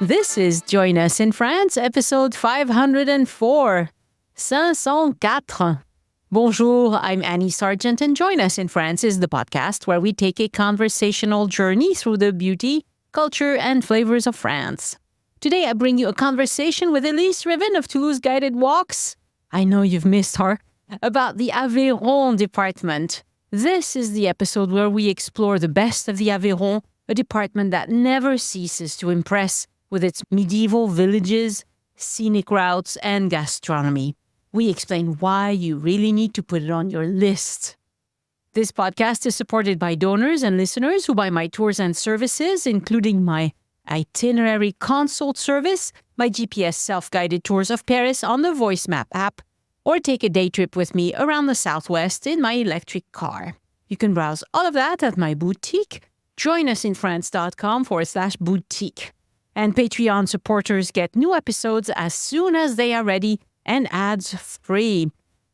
This is Join Us in France, episode 504. 504. Bonjour, I'm Annie Sargent, and Join Us in France is the podcast where we take a conversational journey through the beauty, culture, and flavors of France. Today, I bring you a conversation with Elyse Riven of Toulouse Guided Walks. I know you've missed her. About the Aveyron department. This is the episode where we explore the best of the Aveyron, a department that never ceases to impress with its medieval villages, scenic routes, and gastronomy. We explain why you really need to put it on your list. This podcast is supported by donors and listeners who buy my tours and services, including my itinerary consult service, my GPS self-guided tours of Peyres on the Voice Map app, or take a day trip with me around the Southwest in my electric car. You can browse all of that at my boutique, joinusinfrance.com/boutique. And Patreon supporters get new episodes as soon as they are ready and ads free.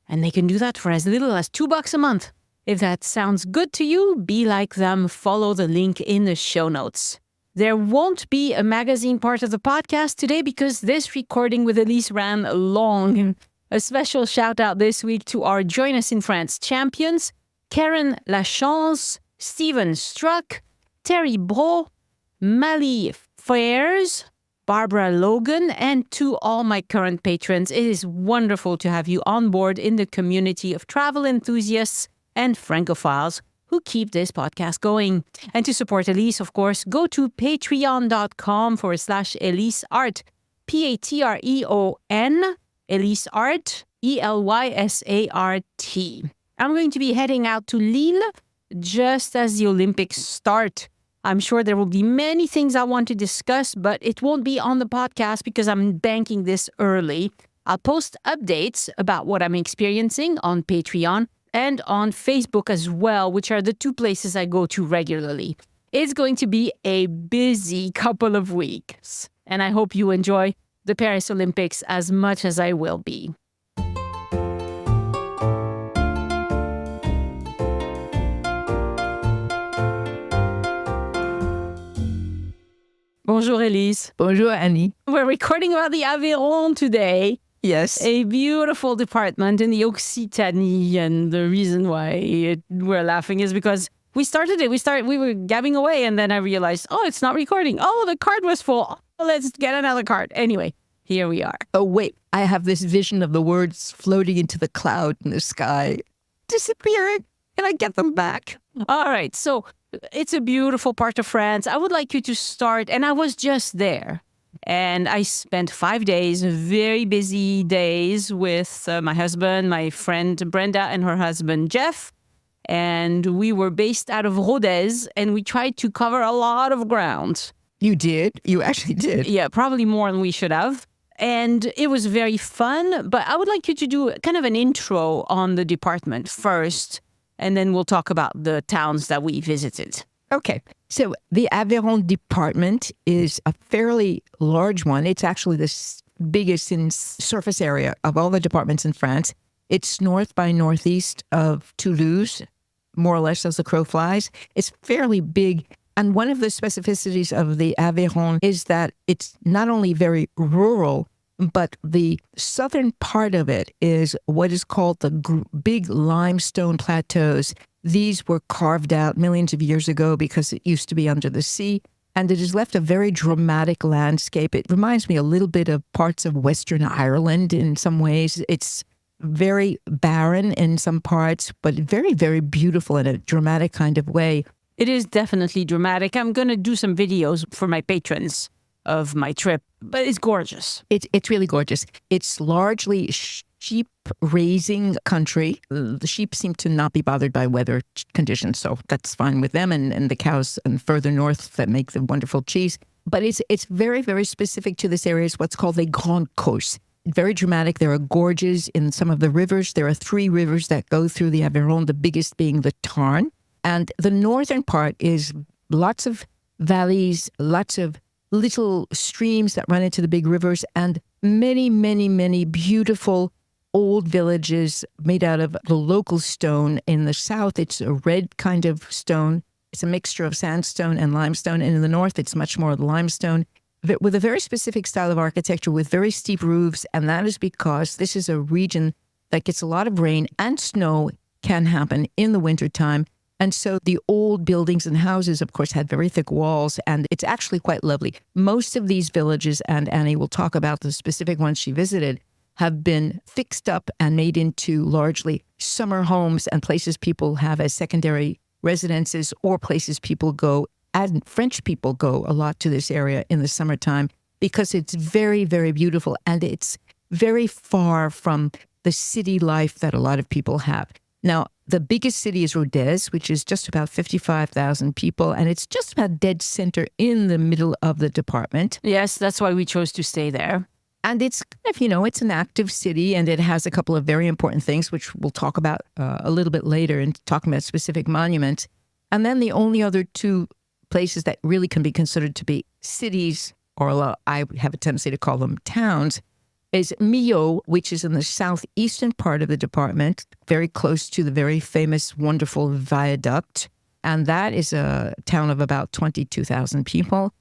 And they can do that for as little as $2 a month. If that sounds good to you, be like them, follow the link in the show notes. There won't be a magazine part of the podcast today because this recording with Elyse ran long. A special shout out this week to our Join Us in France champions, Karen Lachance, Stephen Struck, Terry Bro, Mali Peyres, Barbara Logan, and to all my current patrons. It is wonderful to have you on board in the community of travel enthusiasts and Francophiles who keep this podcast going. And to support Elyse, of course, go to patreon.com/Elyse Art, Patreon, Elyse Art, ELYSART. I'm going to be heading out to Lille just as the Olympics start. I'm sure there will be many things I want to discuss, but it won't be on the podcast because I'm banking this early. I'll post updates about what I'm experiencing on Patreon and on Facebook as well, which are the two places I go to regularly. It's going to be a busy couple of weeks, and I hope you enjoy the Paris Olympics as much as I will be. Bonjour, Elyse. Bonjour, Annie. We're recording about the Aveyron today. Yes. A beautiful department in the Occitanie. And the reason why we're laughing is because we started it. We were gabbing away, and then I realized, it's not recording. Oh, the card was full. Let's get another card. Anyway, here we are. Oh, wait. I have this vision of the words floating into the cloud in the sky, disappearing, and I get them back. All right. So it's a beautiful part of France. I would like you to start, and I was just there. And I spent 5 days, very busy days with my husband, my friend Brenda, and her husband Jeff. And we were based out of Rodez, and we tried to cover a lot of ground. You did? You actually did? Yeah, probably more than we should have. And it was very fun, but I would like you to do kind of an intro on the department first, and then we'll talk about the towns that we visited. Okay. So the Aveyron department is a fairly large one. It's actually the biggest in surface area of all the departments in France. It's north by northeast of Toulouse, more or less as the crow flies. It's fairly big. And one of the specificities of the Aveyron is that it's not only very rural, but the southern part of it is what is called the big limestone plateaus. These were carved out millions of years ago because it used to be under the sea, and it has left a very dramatic landscape. It reminds me a little bit of parts of Western Ireland in some ways. It's very barren in some parts, but very, very beautiful in a dramatic kind of way. It is definitely dramatic. I'm going to do some videos for my patrons of my trip, but it's gorgeous. It's really gorgeous. It's largely sheep-raising country. The sheep seem to not be bothered by weather conditions, so that's fine with them, and the cows and further north that make the wonderful cheese. But it's very, very specific to this area. It's what's called a Grande Côte. Very dramatic. There are gorges in some of the rivers. There are 3 rivers that go through the Aveyron, the biggest being the Tarn. And the northern part is lots of valleys, lots of little streams that run into the big rivers, and many, many, many beautiful old villages made out of the local stone. In the south, it's a red kind of stone. It's a mixture of sandstone and limestone. And in the north, it's much more limestone. with a very specific style of architecture with very steep roofs. And that is because this is a region that gets a lot of rain, and snow can happen in the wintertime. And so the old buildings and houses, of course, had very thick walls, and it's actually quite lovely. Most of these villages, and Annie will talk about the specific ones she visited, have been fixed up and made into largely summer homes and places people have as secondary residences, or places people go, and French people go a lot to this area in the summertime because it's very, very beautiful, and it's very far from the city life that a lot of people have. Now, the biggest city is Rodez, which is just about 55,000 people, and it's just about dead center in the middle of the department. Yes, that's why we chose to stay there. And it's kind of, it's an active city, and it has a couple of very important things, which we'll talk about a little bit later in talking about specific monuments. And then the only other two places that really can be considered to be cities, or I have a tendency to call them towns, is Millau, which is in the southeastern part of the department, very close to the very famous, wonderful Viaduct. And that is a town of about 22,000 people.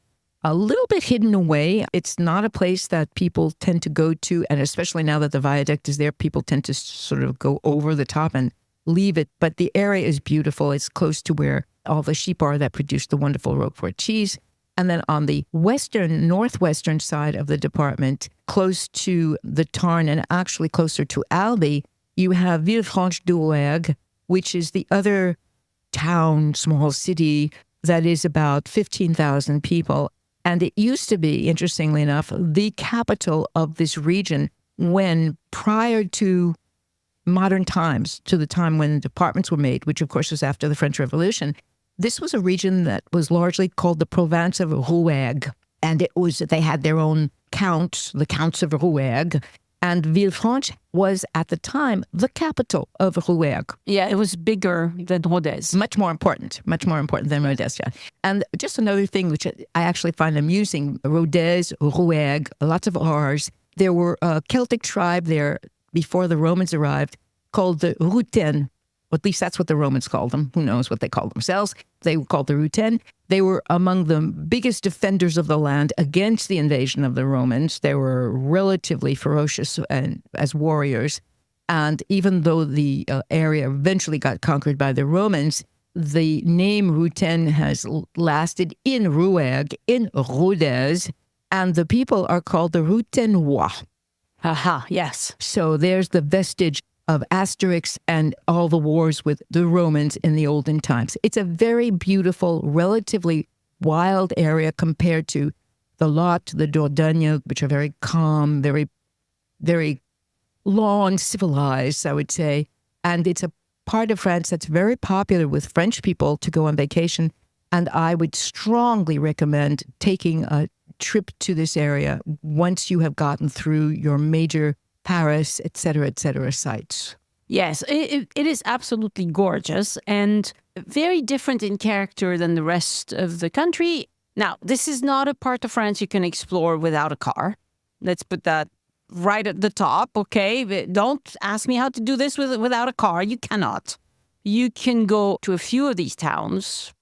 A little bit hidden away. It's not a place that people tend to go to. And especially now that the Viaduct is there, people tend to sort of go over the top and leave it. But the area is beautiful. It's close to where all the sheep are that produce the wonderful Roquefort cheese. And then on the northwestern side of the department, close to the Tarn and actually closer to Albi, you have Villefranche-de-Rouergue, which is the other town, small city that is about 15,000 people. And it used to be, interestingly enough, the capital of this region when, prior to modern times, to the time when departments were made, which of course was after the French Revolution, this was a region that was largely called the province of Rouergue. And they had their own counts, the counts of Rouergue. And Villefranche was, at the time, the capital of Rouergue. Yeah, it was bigger than Rodez. Much more important than Rodez, yeah. And just another thing which I actually find amusing, Rodez, Rouergue, lots of R's. There were a Celtic tribe there before the Romans arrived called the Routen. At least that's what the Romans called them. Who knows what they called themselves? They were called the Routen. They were among the biggest defenders of the land against the invasion of the Romans. They were relatively ferocious as warriors. And even though the area eventually got conquered by the Romans, the name Routen has lasted in Rouergue, in Rodez, and the people are called the Routenois. Aha, yes. So there's the vestige of Asterix and all the wars with the Romans in the olden times. It's a very beautiful, relatively wild area compared to the Lot, the Dordogne, which are very calm, very, very long, civilized, I would say. And it's a part of France that's very popular with French people to go on vacation. And I would strongly recommend taking a trip to this area once you have gotten through your major Paris, et cetera, sites. Yes, it is absolutely gorgeous and very different in character than the rest of the country. Now, this is not a part of France you can explore without a car. Let's put that right at the top, okay? Don't ask me how to do this without a car. You cannot. You can go to a few of these towns,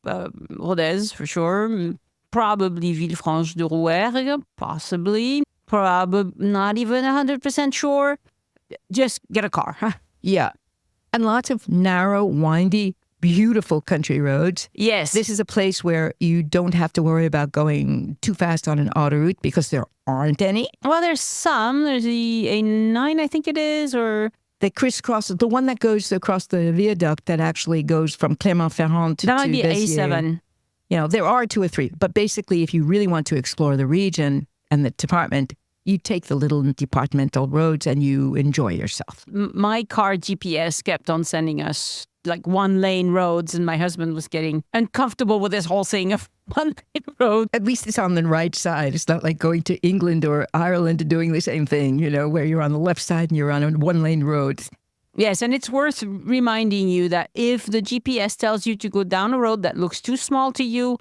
Rodez for sure, probably Villefranche-de-Rouergue, possibly. Probably not even 100% sure. Just get a car. Yeah. And lots of narrow, windy, beautiful country roads. Yes. This is a place where you don't have to worry about going too fast on an autoroute because there aren't any. Well, there's some. There's the A9, I think it is, or... They crisscross, the one that goes across the viaduct that actually goes from Clermont-Ferrand to that might be Béziers. A7. There are 2 or 3. But basically, if you really want to explore the region and the department, you take the little departmental roads and you enjoy yourself. My car GPS kept on sending us like 1-lane roads, and my husband was getting uncomfortable with this whole thing of 1-lane road. At least it's on the right side. It's not like going to England or Ireland and doing the same thing, where you're on the left side and you're on a 1-lane road. Yes, and it's worth reminding you that if the GPS tells you to go down a road that looks too small to you,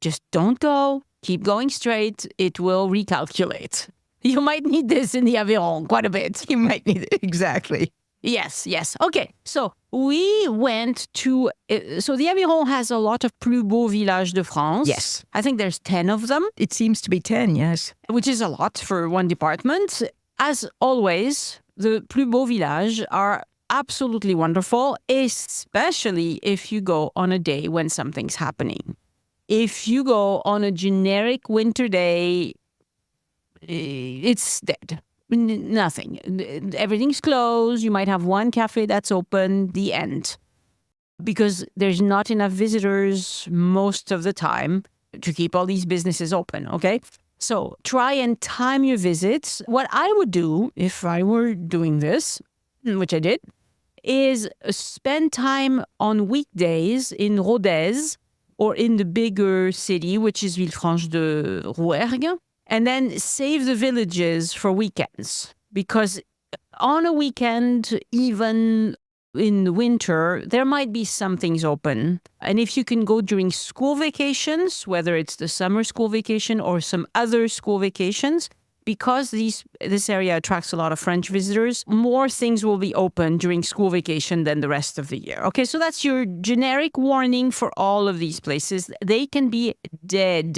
just don't go. Keep going straight. It will recalculate. You might need this in the Aveyron quite a bit. You might need it, exactly. Yes, yes. Okay, so we went to... so the Aveyron has a lot of plus beaux villages de France. Yes. I think there's 10 of them. It seems to be 10, yes. Which is a lot for one department. As always, the plus beaux villages are absolutely wonderful, especially if you go on a day when something's happening. If you go on a generic winter day, it's dead. Nothing. Everything's closed. You might have one cafe that's open, the end. Because there's not enough visitors most of the time to keep all these businesses open, okay? So try and time your visits. What I would do if I were doing this, which I did, is spend time on weekdays in Rodez or in the bigger city, which is Villefranche-de-Rouergue, and then save the villages for weekends. Because on a weekend, even in the winter, there might be some things open. And if you can go during school vacations, whether it's the summer school vacation or some other school vacations, because this area attracts a lot of French visitors, more things will be open during school vacation than the rest of the year. Okay, so that's your generic warning for all of these places. They can be dead,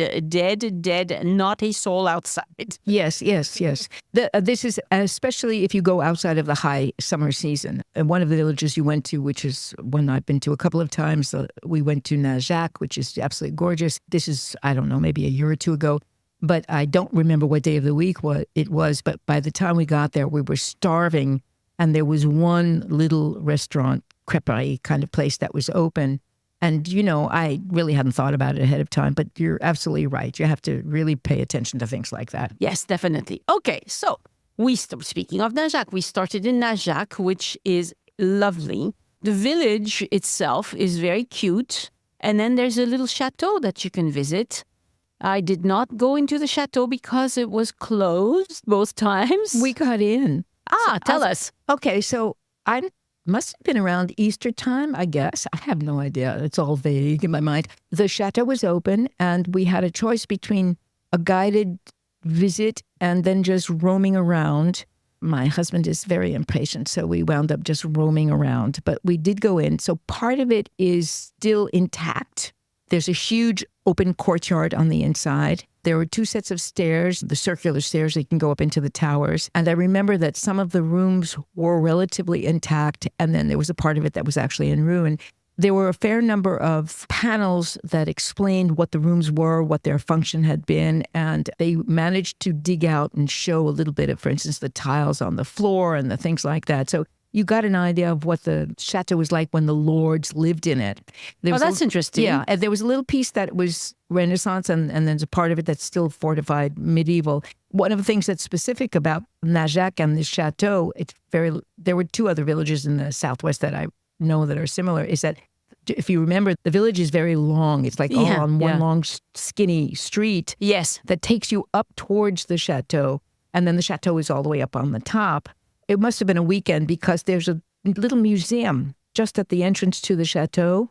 not a soul outside. Yes. This is especially if you go outside of the high summer season. And one of the villages you went to, which is one I've been to a couple of times, we went to Najac, which is absolutely gorgeous. This is, I don't know, maybe a year or two ago. But I don't remember what day of the week it was. But by the time we got there, we were starving. And there was one little restaurant, crêperie kind of place that was open. And, I really hadn't thought about it ahead of time. But you're absolutely right. You have to really pay attention to things like that. Yes, definitely. Okay, so speaking of Najac, we started in Najac, which is lovely. The village itself is very cute. And then there's a little chateau that you can visit. I did not go into the chateau because it was closed both times. We got in. Tell us. Okay, so I must have been around Easter time, I guess. I have no idea. It's all vague in my mind. The chateau was open, and we had a choice between a guided visit and then just roaming around. My husband is very impatient, so we wound up just roaming around. But we did go in. So part of it is still intact. There's a huge open courtyard on the inside. There were 2 sets of stairs, the circular stairs that you can go up into the towers. And I remember that some of the rooms were relatively intact, and then there was a part of it that was actually in ruin. There were a fair number of panels that explained what the rooms were, what their function had been, and they managed to dig out and show a little bit of, for instance, the tiles on the floor and the things like that. So you got an idea of what the chateau was like when the lords lived in it. That's interesting. Yeah, and there was a little piece that was Renaissance, and there's a part of it that's still fortified medieval. One of the things that's specific about Najac and the chateau, there were 2 other villages in the southwest that I know that are similar, is that if you remember, the village is very long. It's like all on one long skinny street. Yes. That takes you up towards the chateau, and then the chateau is all the way up on the top. It must have been a weekend because there's a little museum just at the entrance to the chateau.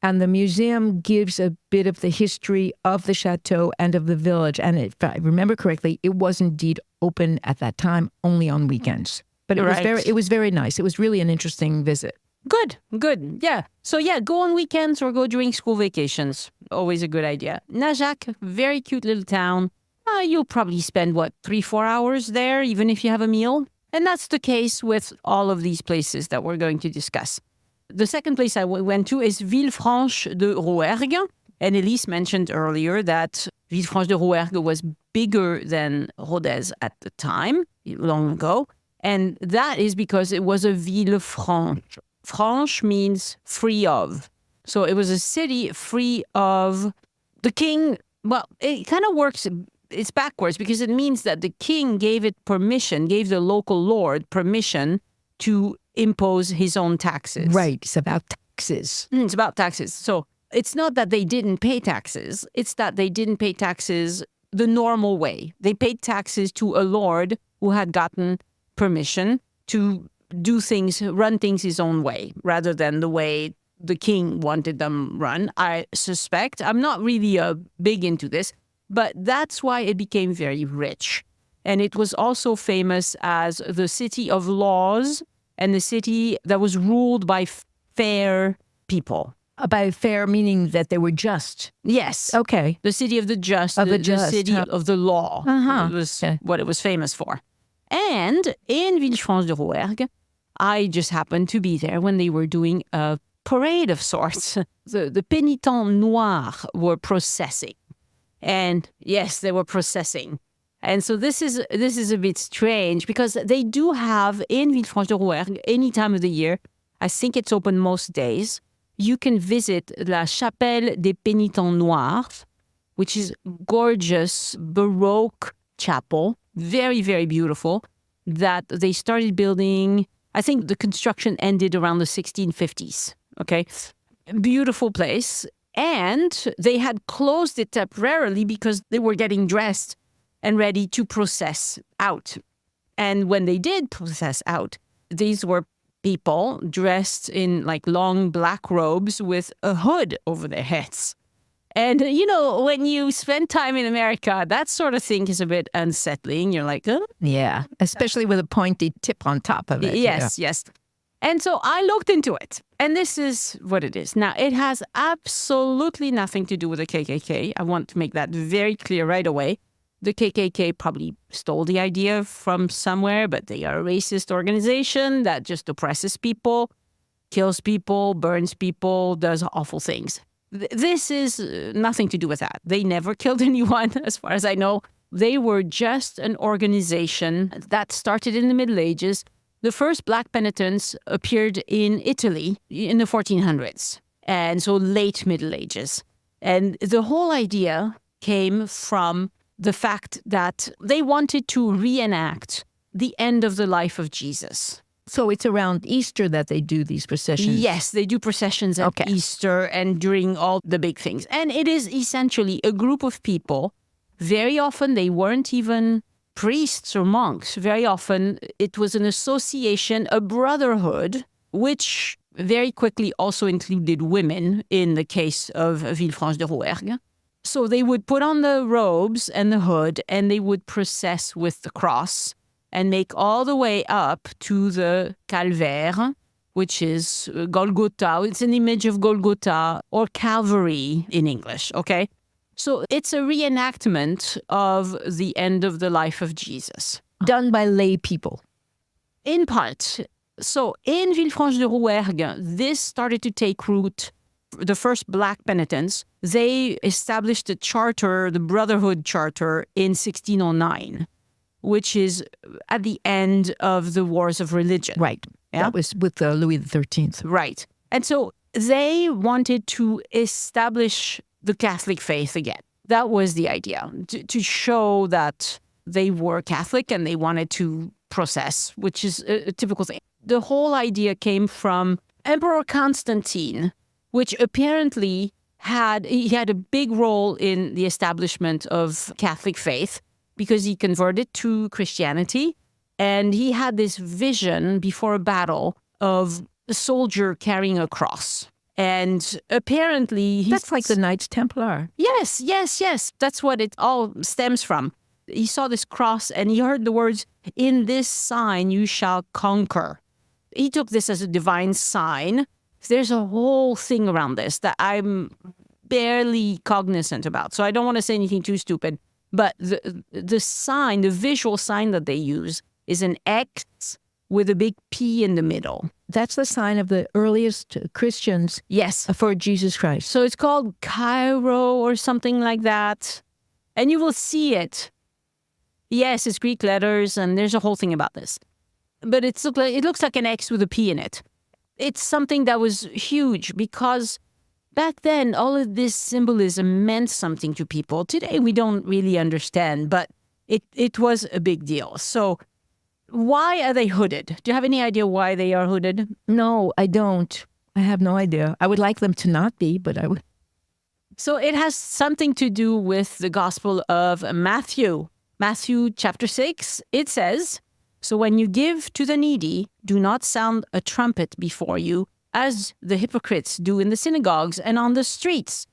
And the museum gives a bit of the history of the chateau and of the village. And if I remember correctly, it was indeed open at that time only on weekends. But it was very nice. It was really an interesting visit. Good. Yeah. So go on weekends or go during school vacations. Always a good idea. Najac, very cute little town. You'll probably spend, 3-4 hours there, even if you have a meal. And that's the case with all of these places that we're going to discuss. The second place I went to is Villefranche-de-Rouergue. And Elyse mentioned earlier that Villefranche-de-Rouergue was bigger than Rodez at the time, long ago. And that is because it was a Villefranche. Franche means free of. So it was a city free of the king. Well, it kind of works... It's backwards because it means that the king gave the local lord permission to impose his own taxes. Right. It's about taxes. It's about taxes. So it's not that they didn't pay taxes. It's that they didn't pay taxes the normal way. They paid taxes to a lord who had gotten permission to run things his own way, rather than the way the king wanted them run. I suspect. I'm not really big into this. But that's why it became very rich. And it was also famous as the city of laws and the city that was ruled by fair people. By fair meaning that they were just. Yes. Okay. The city of the just, Of the the just, city huh. of the law was Okay. what it was famous for. And in Villefranche-de-Rouergue, I just happened to be there when they were doing a parade of sorts. The Pénitents noirs were processing. And yes, they were processing. And so this is a bit strange because they do have in Villefranche-de-Rouergue, any time of the year, I think it's open most days, you can visit La Chapelle des Pénitents Noirs, which is gorgeous Baroque chapel, very, very beautiful, that they started building. I think the construction ended around the 1650s. Okay. Beautiful place. And they had closed it temporarily because they were getting dressed and ready to process out. And when they did process out, these were people dressed in like long black robes with a hood over their heads. And, you know, when you spend time in America, that sort of thing is a bit unsettling. You're like, huh? Yeah. Especially with a pointy tip on top of it. Yes, yes. And so I looked into it, and this is what it is. Now, it has absolutely nothing to do with the KKK. I want to make that very clear right away. The KKK probably stole the idea from somewhere, but they are a racist organization that just oppresses people, kills people, burns people, does awful things. This is nothing to do with that. They never killed anyone, as far as I know. They were just an organization that started in the Middle Ages. The first black penitents appeared in Italy in the 1400s, and so late Middle Ages. And the whole idea came from the fact that they wanted to reenact the end of the life of Jesus. So it's around Easter that they do these processions? Yes, they do processions at Easter and during all the big things. And it is essentially a group of people. Very often they weren't even priests or monks. Very often it was an association, a brotherhood, which very quickly also included women in the case of Villefranche-de-Rouergue. So they would put on the robes and the hood and they would process with the cross and make all the way up to the Calvaire, which is Golgotha. It's an image of Golgotha or Calvary in English, okay? So it's a reenactment of the end of the life of Jesus. Done by lay people. In part. So in Villefranche-de-Rouergue, this started to take root. The first black penitents, they established a charter, the Brotherhood Charter, in 1609, which is at the end of the Wars of Religion. Right. Yeah? That was with Louis XIII. Right. And so they wanted to establish the Catholic faith again. That was the idea, to show that they were Catholic and they wanted to process, which is a typical thing. The whole idea came from Emperor Constantine, which apparently had a big role in the establishment of Catholic faith because he converted to Christianity. And he had this vision before a battle of a soldier carrying a cross. And apparently... That's like the Knights Templar. Yes, yes, yes. That's what it all stems from. He saw this cross and he heard the words, "In this sign you shall conquer." He took this as a divine sign. There's a whole thing around this that I'm barely cognizant about. So I don't want to say anything too stupid. But the sign, the visual sign that they use is an X with a big P in the middle. That's the sign of the earliest Christians. Yes. For Jesus Christ. So it's called Cairo or something like that. And you will see it. Yes, it's Greek letters and there's a whole thing about this. But it looks like an X with a P in it. It's something that was huge because back then, all of this symbolism meant something to people. Today, we don't really understand, but it was a big deal. So why are they hooded? Do you have any idea why they are hooded? No, I don't. I have no idea. I would like them to not be, but I would. So it has something to do with the Gospel of Matthew. Matthew chapter 6, it says, "So when you give to the needy, do not sound a trumpet before you, as the hypocrites do in the synagogues and on the streets,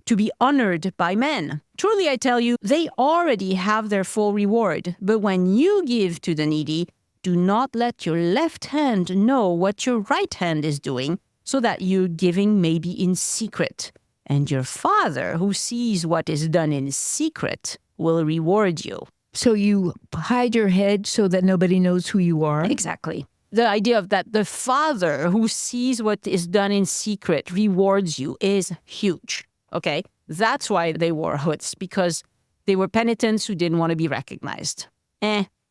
to be honored by men. Truly, I tell you, they already have their full reward. But when you give to the needy, do not let your left hand know what your right hand is doing, so that you're giving maybe in secret. And your Father, who sees what is done in secret, will reward you. So you hide your head so that nobody knows who you are? Exactly. The idea of that the Father who sees what is done in secret rewards you is huge. Okay? That's why they wore hoods, because they were penitents who didn't want to be recognized.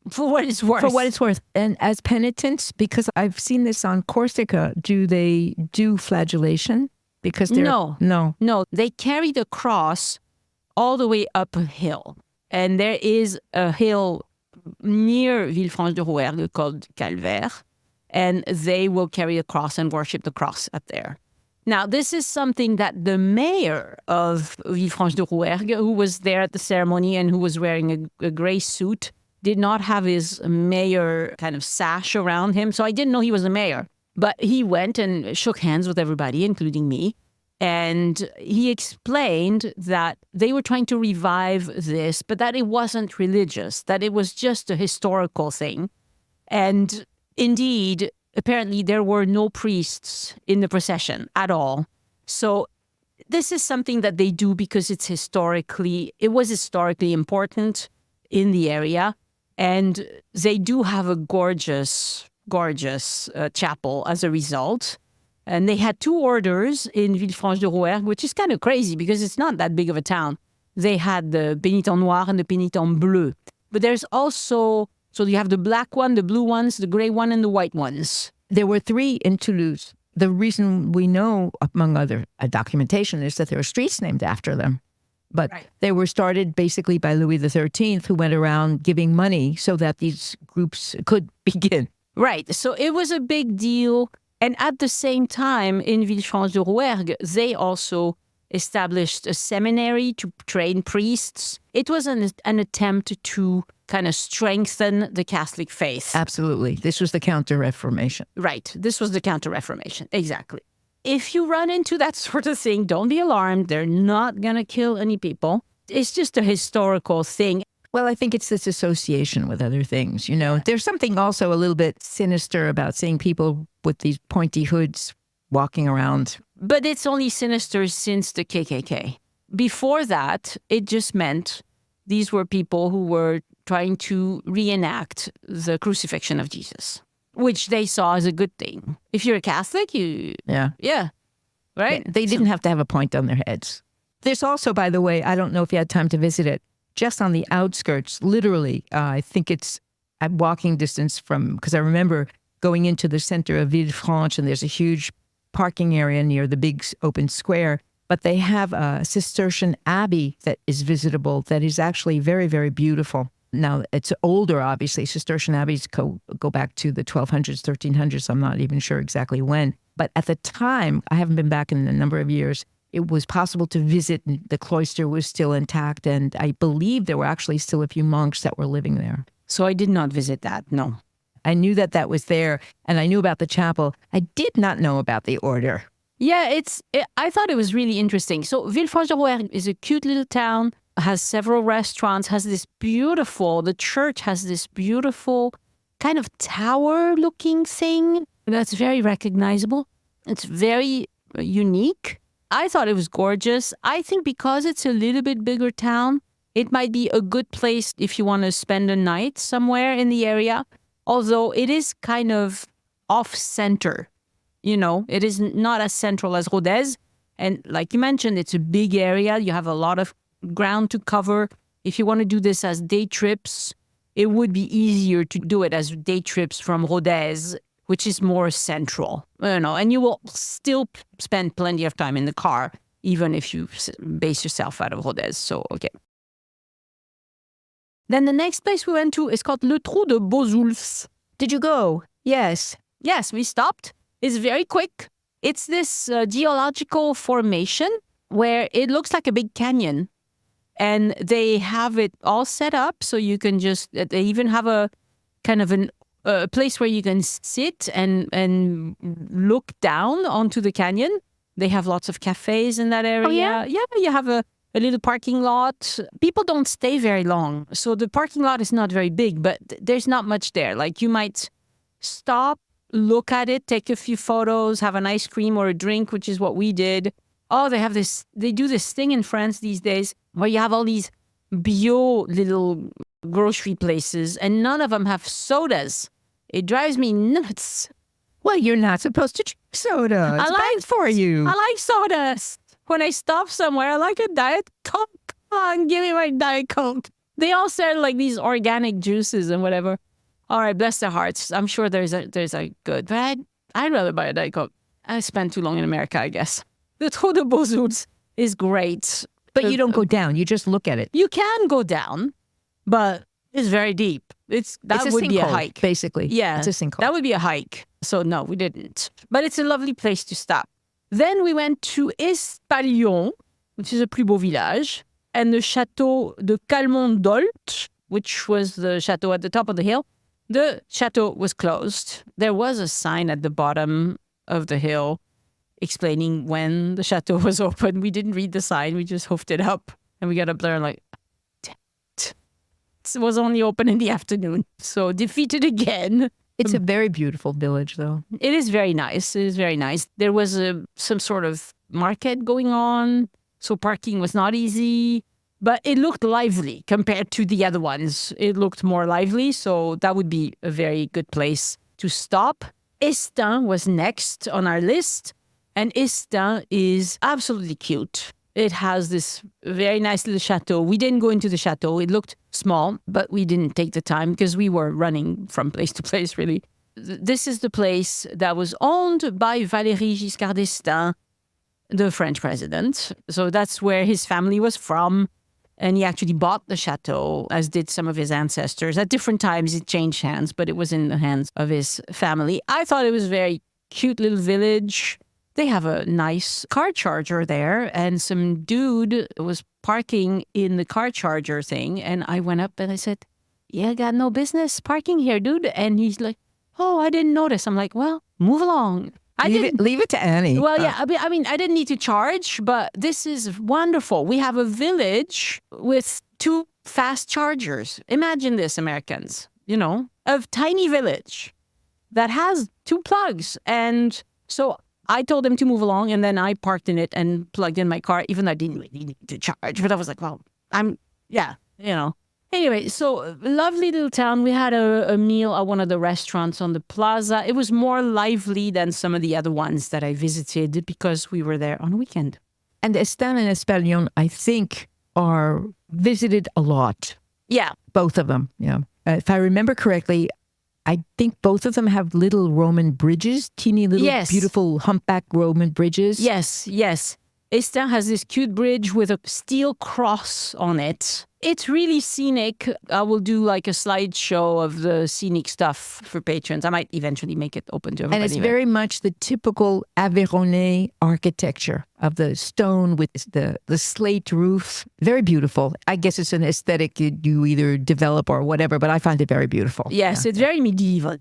For what it's worth. For what it's worth. And as penitents, because I've seen this on Corsica, do they do flagellation? Because they're... No. They carry the cross all the way up a hill. And there is a hill near Villefranche-de-Rouergue called Calvaire. And they will carry a cross and worship the cross up there. Now, this is something that the mayor of Villefranche-de-Rouergue, who was there at the ceremony and who was wearing a gray suit, did not have his mayor kind of sash around him. So I didn't know he was a mayor. But he went and shook hands with everybody, including me. And he explained that they were trying to revive this, but that it wasn't religious, that it was just a historical thing. And indeed, apparently there were no priests in the procession at all. So this is something that they do because it was historically important in the area. And they do have a gorgeous chapel as a result. And they had two orders in Villefranche-de-Rouergue, which is kind of crazy because it's not that big of a town. They had the Pénitents Noirs and the Pénitents Bleus. But there's also, so you have the black one, the blue ones, the gray one, and the white ones. There were three in Toulouse. The reason we know, among other documentation, is that there are streets named after them. But They were started basically by Louis XIII, who went around giving money so that these groups could begin. Right. So it was a big deal. And at the same time, in Villefranche-de-Rouergue, they also established a seminary to train priests. It was an attempt to kind of strengthen the Catholic faith. Absolutely. This was the Counter-Reformation. Right. This was the Counter-Reformation. Exactly. If you run into that sort of thing, don't be alarmed. They're not going to kill any people. It's just a historical thing. Well, I think it's this association with other things, you know. There's something also a little bit sinister about seeing people with these pointy hoods walking around. But it's only sinister since the KKK. Before that, it just meant these were people who were trying to reenact the crucifixion of Jesus, which they saw as a good thing. If you're a Catholic, Yeah. Right? They didn't have to have a point on their heads. There's also, by the way, I don't know if you had time to visit it, just on the outskirts, literally, I think it's at walking distance from, because I remember going into the center of Villefranche and there's a huge parking area near the big open square, but they have a Cistercian abbey that is visitable that is actually very, very beautiful. Now, it's older, obviously. Cistercian abbeys go back to the 1200s, 1300s. I'm not even sure exactly when. But at the time, I haven't been back in a number of years, it was possible to visit. The cloister was still intact, and I believe there were actually still a few monks that were living there. So I did not visit that, no. I knew that was there, and I knew about the chapel. I did not know about the order. Yeah, I thought it was really interesting. So Villefranche-de-Rouergue is a cute little town, has several restaurants, the church has this beautiful kind of tower-looking thing that's very recognizable. It's very unique. I thought it was gorgeous. I think because it's a little bit bigger town, it might be a good place if you want to spend a night somewhere in the area. Although it is kind of off-center, you know, it is not as central as Rodez. And like you mentioned, it's a big area. You have a lot of ground to cover. If you want to do this as day trips, it would be easier to do it as day trips from Rodez, which is more central, you know, and you will still spend plenty of time in the car, even if you base yourself out of Rodez. So, okay. Then the next place we went to is called Le Trou de Beausoulfs. Did you go? Yes. Yes, we stopped. It's very quick. It's this geological formation where it looks like a big canyon. And they have it all set up so you can they even have a kind of a place where you can sit and look down onto the canyon. They have lots of cafes in that area. Oh, yeah? Yeah, you have a little parking lot. People don't stay very long. So the parking lot is not very big, but there's not much there. Like you might stop, look at it, take a few photos, have an ice cream or a drink, which is what we did. Oh, they do this thing in France these days where you have all these bio little grocery places and none of them have sodas. It drives me nuts. Well, you're not supposed to drink soda. It's bad for you. I like sodas. When I stop somewhere, I like a Diet Coke. Come on, give me my Diet Coke. They all sell like these organic juices and whatever. All right, bless their hearts. I'm sure there's a good, but I'd rather buy a Diet Coke. I spent too long in America, I guess. The Trou de Beaux-Ours is great. But you don't go down. You just look at it. You can go down, but it's very deep. That would be a hike. Basically. Yeah. It's a sinkhole. That would be a hike. So no, we didn't. But it's a lovely place to stop. Then we went to Espalion, which is a plus beau village, and the Château de Calmont-d'Olt, which was the chateau at the top of the hill. The chateau was closed. There was a sign at the bottom of the hill explaining when the chateau was open. We didn't read the sign. We just hoofed it up. And we got up there and like, it was only open in the afternoon. So defeated again. It's a very beautiful village, though. It is very nice. It is very nice. There was some sort of market going on. So parking was not easy. But it looked lively compared to the other ones. It looked more lively. So that would be a very good place to stop. Estaing was next on our list. And Estaing is absolutely cute. It has this very nice little chateau. We didn't go into the chateau. It looked small, but we didn't take the time because we were running from place to place, really. This is the place that was owned by Valéry Giscard d'Estaing, the French president. So that's where his family was from. And he actually bought the chateau, as did some of his ancestors. At different times, it changed hands, but it was in the hands of his family. I thought it was a very cute little village. They have a nice car charger there, and some dude was parking in the car charger thing. And I went up and I said, "Yeah, got no business parking here, dude." And he's like, "Oh, I didn't notice." I'm like, "Well, move along." Leave it to Annie. Well, yeah, I mean, I didn't need to charge, but this is wonderful. We have a village with 2 fast chargers. Imagine this, Americans, a tiny village that has 2 plugs. And so I told him to move along, and then I parked in it and plugged in my car, even though I didn't really need to charge. But I was like, well, Anyway, so lovely little town. We had a meal at one of the restaurants on the plaza. It was more lively than some of the other ones that I visited because we were there on a weekend. And Estaing and Espalion, I think, are visited a lot. Yeah. Both of them, yeah. If I remember correctly, I think both of them have little Roman bridges, teeny little beautiful humpback Roman bridges. Yes. Estaing has this cute bridge with a steel cross on it. It's really scenic. I will do like a slideshow of the scenic stuff for patrons. I might eventually make it open to everybody. And it's very much the typical Aveyronais architecture of the stone with the slate roof. Very beautiful. I guess it's an aesthetic you either develop or whatever, but I find it very beautiful. Yes, It's very medieval.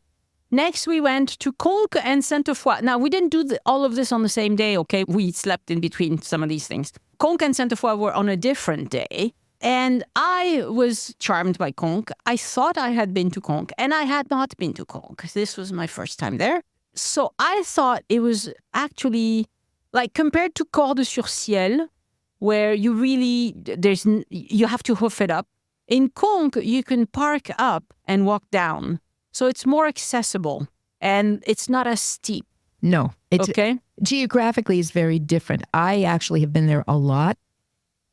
Next, we went to Conques and Sainte-Foy. Now, we didn't do all of this on the same day, okay? We slept in between some of these things. Conques and Sainte-Foy were on a different day. And I was charmed by Conques. I thought I had been to Conques, and I had not been to Conques. This was my first time there. So I thought it was actually, like, compared to Cordes-sur-Ciel, where you have to hoof it up. In Conques, you can park up and walk down. So it's more accessible, and it's not as steep. No. Okay? Geographically, it's very different. I actually have been there a lot.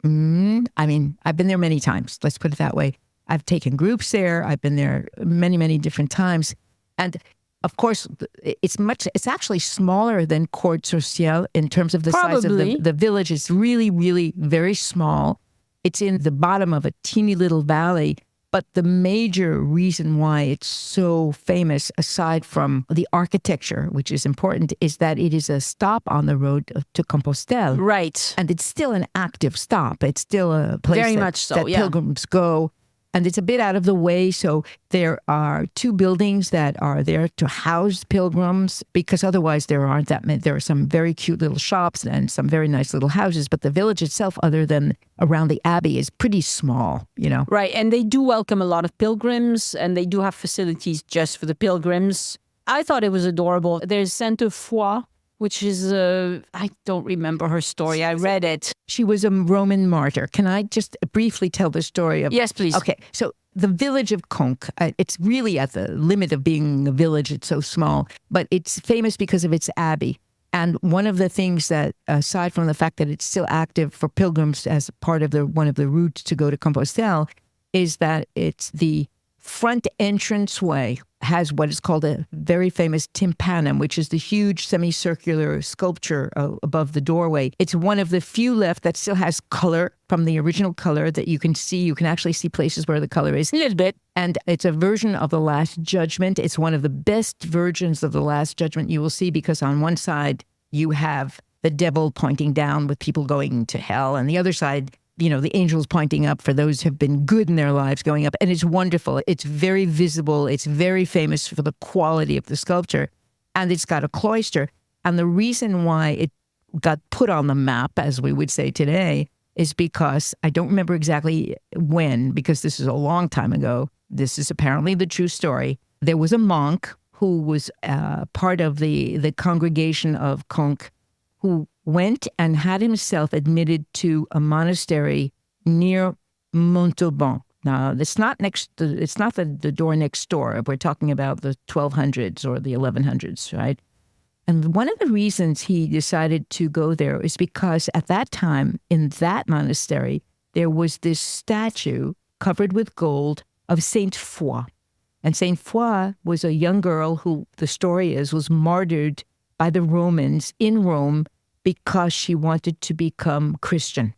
I mean, I've been there many times. Let's put it that way. I've taken groups there. I've been there many, many different times. And of course, it's actually smaller than Cordes-sur-Ciel in terms of the size of the village. It's really, really very small. It's in the bottom of a teeny little valley. But the major reason why it's so famous, aside from the architecture, which is important, is that it is a stop on the road to Compostelle. Right. And it's still an active stop. It's still a place very much so, that pilgrims go. And it's a bit out of the way. So there are 2 buildings that are there to house pilgrims, because otherwise there aren't that many. There are some very cute little shops and some very nice little houses. But the village itself, other than around the abbey, is pretty small, you know. Right. And they do welcome a lot of pilgrims, and they do have facilities just for the pilgrims. I thought it was adorable. There's Sainte-Foy, which is, I don't remember her story. I read it. She was a Roman martyr. Can I just briefly tell the story of... Yes, please. Okay, so the village of Conques, it's really at the limit of being a village. It's so small, but it's famous because of its abbey. And one of the things that, aside from the fact that it's still active for pilgrims as part of one of the routes to go to Compostelle, is that it's the front entranceway has what is called a very famous tympanum, which is the huge semicircular sculpture above the doorway. It's one of the few left that still has color from the original color that you can see. You can actually see places where the color is. A little bit. And it's a version of the Last Judgment. It's one of the best versions of the Last Judgment you will see, because on one side you have the devil pointing down with people going to hell, and the other side, you know, the angels pointing up for those who have been good in their lives going up. And it's wonderful. It's very visible. It's very famous for the quality of the sculpture. And it's got a cloister. And the reason why it got put on the map, as we would say today, is because I don't remember exactly when, because this is a long time ago. This is apparently the true story. There was a monk who was part of the congregation of Conques, who went and had himself admitted to a monastery near Montauban. Now, it's not the door next door. We're talking about the 1200s or the 1100s, right? And one of the reasons he decided to go there is because at that time, in that monastery, there was this statue covered with gold of Sainte Foy. And Sainte Foy was a young girl who, the story is, was martyred by the Romans in Rome because she wanted to become Christian.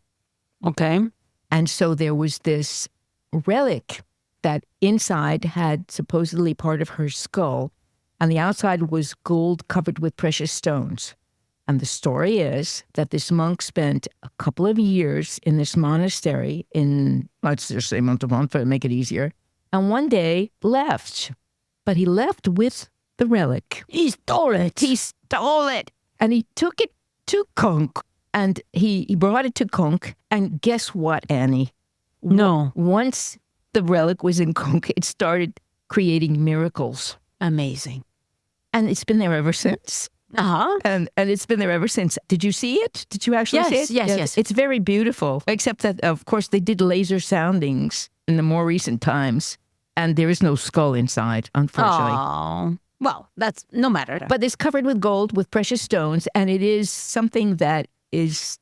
Okay. And so there was this relic that inside had supposedly part of her skull, and the outside was gold covered with precious stones. And the story is that this monk spent a couple of years in this monastery in, let's just say Montauban to make it easier, and one day left. But he left with the relic. He stole it. He stole it. And he took it to Conques, and he brought it to Conques. And guess what, Annie? No. Once the relic was in Conques, it started creating miracles. Amazing. And it's been there ever since. Uh-huh. And it's been there ever since. Did you see it? Did you actually see it? Yes. It's very beautiful, except that, of course, they did laser soundings in the more recent times, and there is no skull inside, unfortunately. Oh. Well, that's no matter. But it's covered with gold, with precious stones, and it is something that is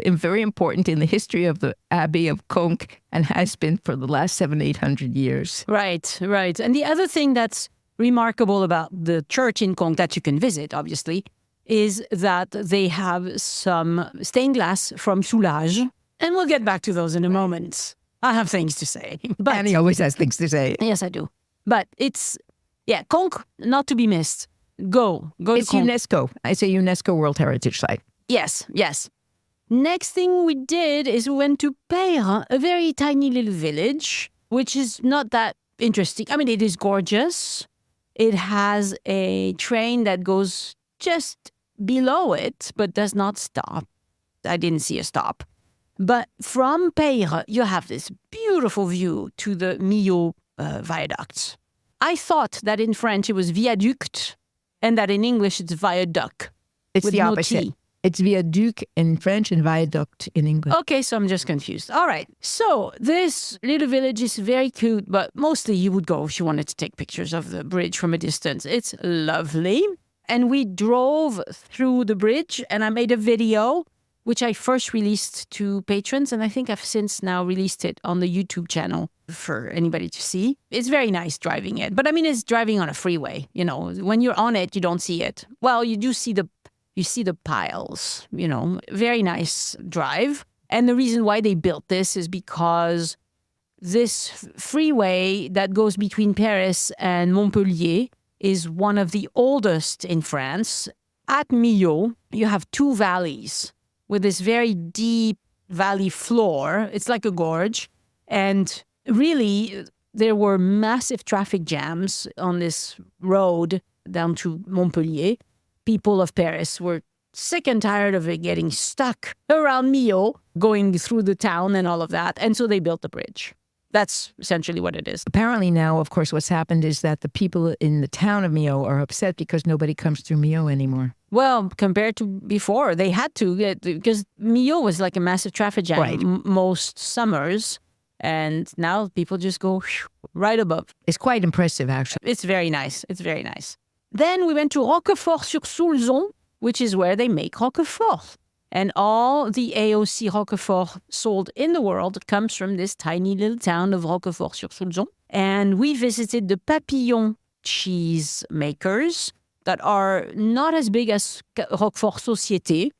very important in the history of the Abbey of Conques and has been for the last 700-800 years. Right. And the other thing that's remarkable about the church in Conques that you can visit, obviously, is that they have some stained glass from Soulages. And we'll get back to those in a moment. I have things to say. But Annie always has things to say. Yes, I do. But it's, Conques, not to be missed. Go It's to Conques. UNESCO. It's a UNESCO World Heritage Site. Yes. Next thing we did is we went to Peyres, a very tiny little village, which is not that interesting. I mean, it is gorgeous. It has a train that goes just below it, but does not stop. I didn't see a stop. But from Peyres, you have this beautiful view to the Millau Viaduct. I thought that in French it was viaduct and that in English it's viaduct. It's with the no opposite. T. It's viaduc in French and viaduct in English. Okay, so I'm just confused. All right. So this little village is very cute, but mostly you would go if you wanted to take pictures of the bridge from a distance. It's lovely. And we drove through the bridge and I made a video, which I first released to patrons. And I think I've since now released it on the YouTube channel for anybody to see. It's very nice driving it. But I mean, it's driving on a freeway. You know, when you're on it, you don't see it. Well, you do see the piles, very nice drive. And the reason why they built this is because this freeway that goes between Paris and Montpellier is one of the oldest in France. At Millau, you have two valleys with this very deep valley floor. It's like a gorge. And really, there were massive traffic jams on this road down to Montpellier. People of Paris were sick and tired of it getting stuck around Millau, going through the town and all of that. And so they built the bridge. That's essentially what it is. Apparently now, of course, what's happened is that the people in the town of Millau are upset because nobody comes through Millau anymore. Well, compared to before, they had to, because Millau was like a massive traffic jam Right. most summers. And now people just go right above. It's quite impressive, actually. It's very nice. It's very nice. Then we went to Roquefort-sur-Soulzon, which is where they make Roquefort. And all the AOC Roquefort sold in the world comes from this tiny little town of Roquefort-sur-Soulzon. And we visited the Papillon cheese makers that are not as big as Roquefort Société,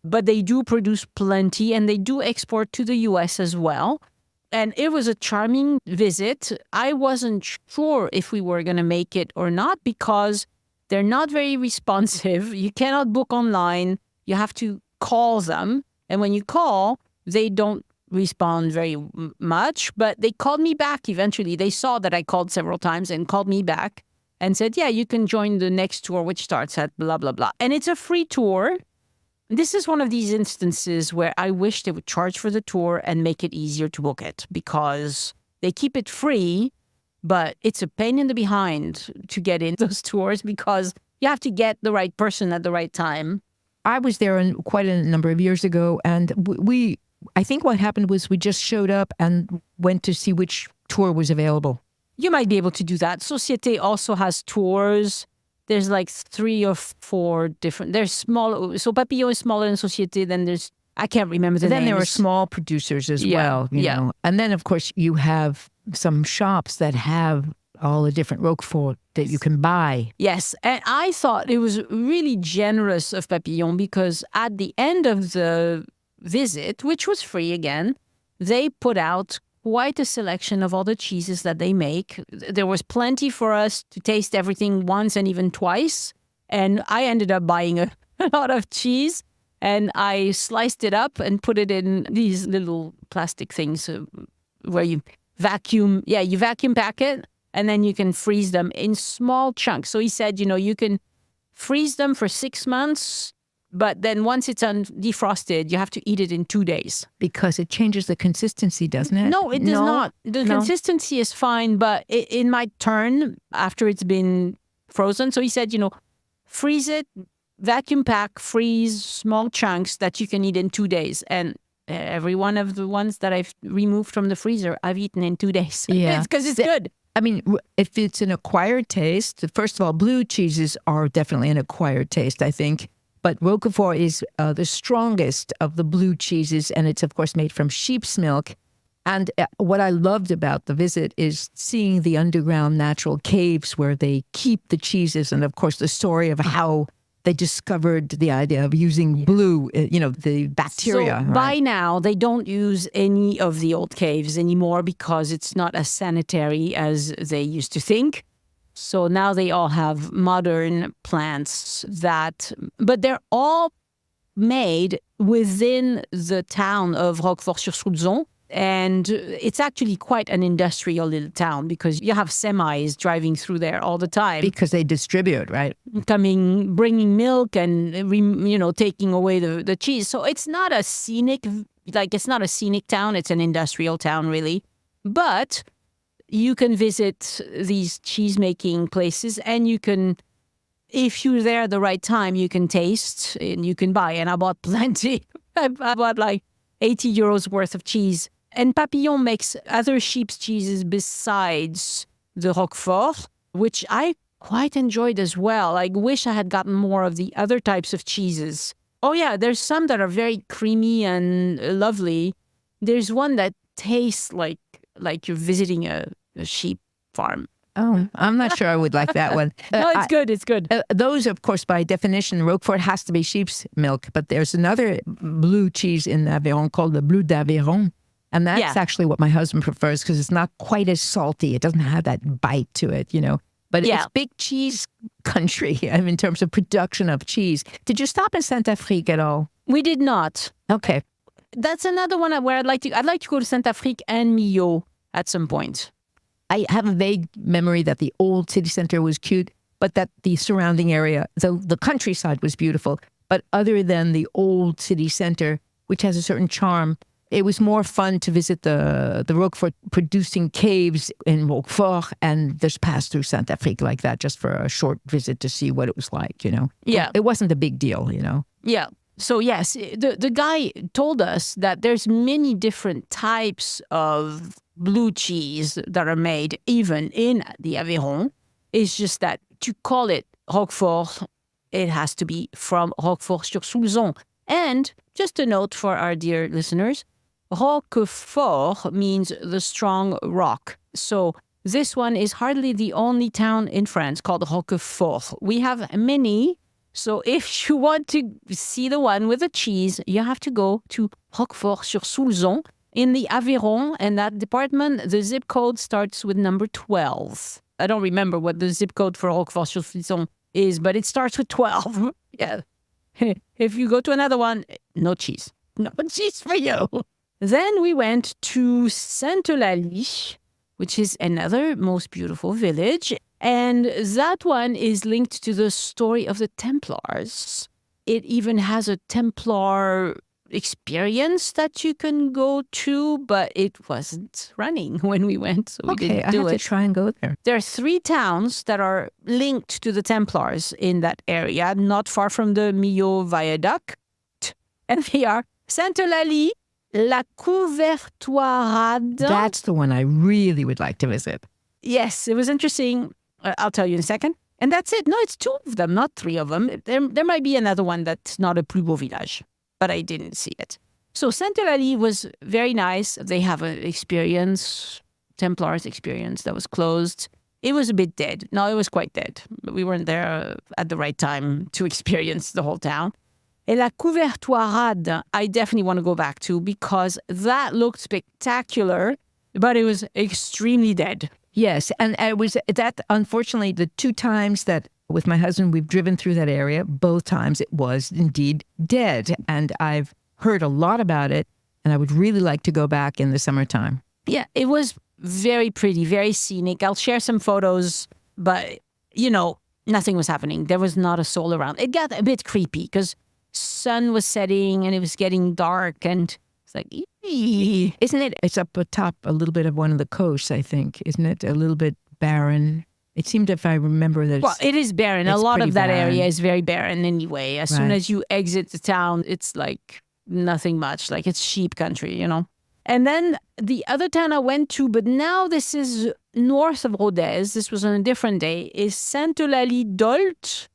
but they do produce plenty and they do export to the US as well. And it was a charming visit. I wasn't sure if we were going to make it or not because they're not very responsive. You cannot book online. You have to call them. And when you call, they don't respond very much. But they called me back eventually. They saw that I called several times and called me back and said, yeah, you can join the next tour, which starts at blah, blah, blah. And it's a free tour. This is one of these instances where I wish they would charge for the tour and make it easier to book it because they keep it free, but it's a pain in the behind to get in those tours because you have to get the right person at the right time. I was there quite a number of years ago, and I think what happened was we just showed up and went to see which tour was available. You might be able to do that. Société also has tours. There's like 3 or 4 different. There's small. So Papillon is smaller than Société. Then there's, I can't remember the names. Then there are small producers as well. You know. And then, of course, you have some shops that have all the different Roquefort that you can buy. Yes. And I thought it was really generous of Papillon because at the end of the visit, which was free again, they put out quite a selection of all the cheeses that they make. There was plenty for us to taste everything once and even twice. And I ended up buying a lot of cheese and I sliced it up and put it in these little plastic things where you vacuum pack it and then you can freeze them in small chunks. So he said, you can freeze them for 6 months, but then once it's defrosted, you have to eat it in 2 days. Because it changes the consistency, doesn't it? No, it does not. The consistency is fine, but it might turn after it's been frozen. So he said, freeze it, vacuum pack, freeze small chunks that you can eat in 2 days. And every one of the ones that I've removed from the freezer, I've eaten in 2 days. Yeah. It's because it's good. I mean, if it's an acquired taste, first of all, blue cheeses are definitely an acquired taste, I think. But Roquefort is the strongest of the blue cheeses, and it's, of course, made from sheep's milk. And what I loved about the visit is seeing the underground natural caves where they keep the cheeses, and, of course, the story of how they discovered the idea of using blue, the bacteria. So by now, they don't use any of the old caves anymore because it's not as sanitary as they used to think. So now they all have modern plants but they're all made within the town of Roquefort-sur-Soulzon. And it's actually quite an industrial little town because you have semis driving through there all the time. Because they distribute, right? Bringing milk and, taking away the cheese. So it's not a scenic town. It's an industrial town, really. But you can visit these cheese-making places and you can, if you're there at the right time, you can taste and you can buy. And I bought plenty. I bought like 80 euros worth of cheese. And Papillon makes other sheep's cheeses besides the Roquefort, which I quite enjoyed as well. I wish I had gotten more of the other types of cheeses. Oh yeah, there's some that are very creamy and lovely. There's one that tastes like you're visiting a sheep farm. Oh, I'm not sure I would like that one. No, it's good. It's good. Those, of course, by definition, Roquefort has to be sheep's milk. But there's another blue cheese in Aveyron called the Bleu d'Aveyron. And that's actually what my husband prefers because it's not quite as salty. It doesn't have that bite to it, But it's big cheese country in terms of production of cheese. Did you stop in Saint-Afrique at all? We did not. Okay. That's another one where I'd like to go to Saint-Afrique and Millau. at some point. I have a vague memory that the old city center was cute, but that the surrounding area, the countryside was beautiful. But other than the old city center, which has a certain charm, it was more fun to visit the Roquefort producing caves in Roquefort and just pass through Saint-Afrique like that just for a short visit to see what it was like, Yeah. It wasn't a big deal, Yeah. So yes, the guy told us that there's many different types of blue cheese that are made even in the Aveyron. It's just that to call it Roquefort, it has to be from Roquefort-sur-Soulzon. And just a note for our dear listeners, Roquefort means the strong rock. So this one is hardly the only town in France called Roquefort. We have many. So if you want to see the one with the cheese, you have to go to Roquefort-sur-Soulzon in the Aveyron. And that department, the zip code starts with number 12. I don't remember what the zip code for Roquefort-sur-Soulzon is, but it starts with 12. Yeah. If you go to another one, no cheese. No cheese for you. Then we went to Sainte-Eulalie, which is another most beautiful village. And that one is linked to the story of the Templars. It even has a Templar experience that you can go to, but it wasn't running when we went, so we didn't do I have it. to try and go there. There are 3 towns that are linked to the Templars in that area, not far from the Millau Viaduct. And they are Sainte-Eulalie, La Couvertoirade. That's the one I really would like to visit. Yes, it was interesting. I'll tell you in a second. And that's it. No, it's 2 of them, not 3 of them. There might be another one that's not a plus beau village, but I didn't see it. So Sainte-Eulalie was very nice. They have an experience, Templars experience, that was closed. It was a bit dead. No, it was quite dead. We weren't there at the right time to experience the whole town. And La Couvertoirade, I definitely want to go back to because that looked spectacular, but it was extremely dead. Yes, and it was that, unfortunately, the 2 times that with my husband we've driven through that area, both times it was indeed dead. And I've heard a lot about it, and I would really like to go back in the summertime. Yeah, it was very pretty, very scenic. I'll share some photos, but, nothing was happening. There was not a soul around. It got a bit creepy because sun was setting and it was getting dark, and it's like, eee. Isn't it? It's up atop a little bit of one of the coasts, I think. Isn't it? A little bit barren. It seemed, if I remember, that Well, it is barren. A lot of that barren. area is very barren anyway. As soon Right. as you exit the town, it's like nothing much. Like it's sheep country, And then the other town I went to, but now this is north of Rodez, this was on a different day, is Sainte-Eulalie-d'Olt.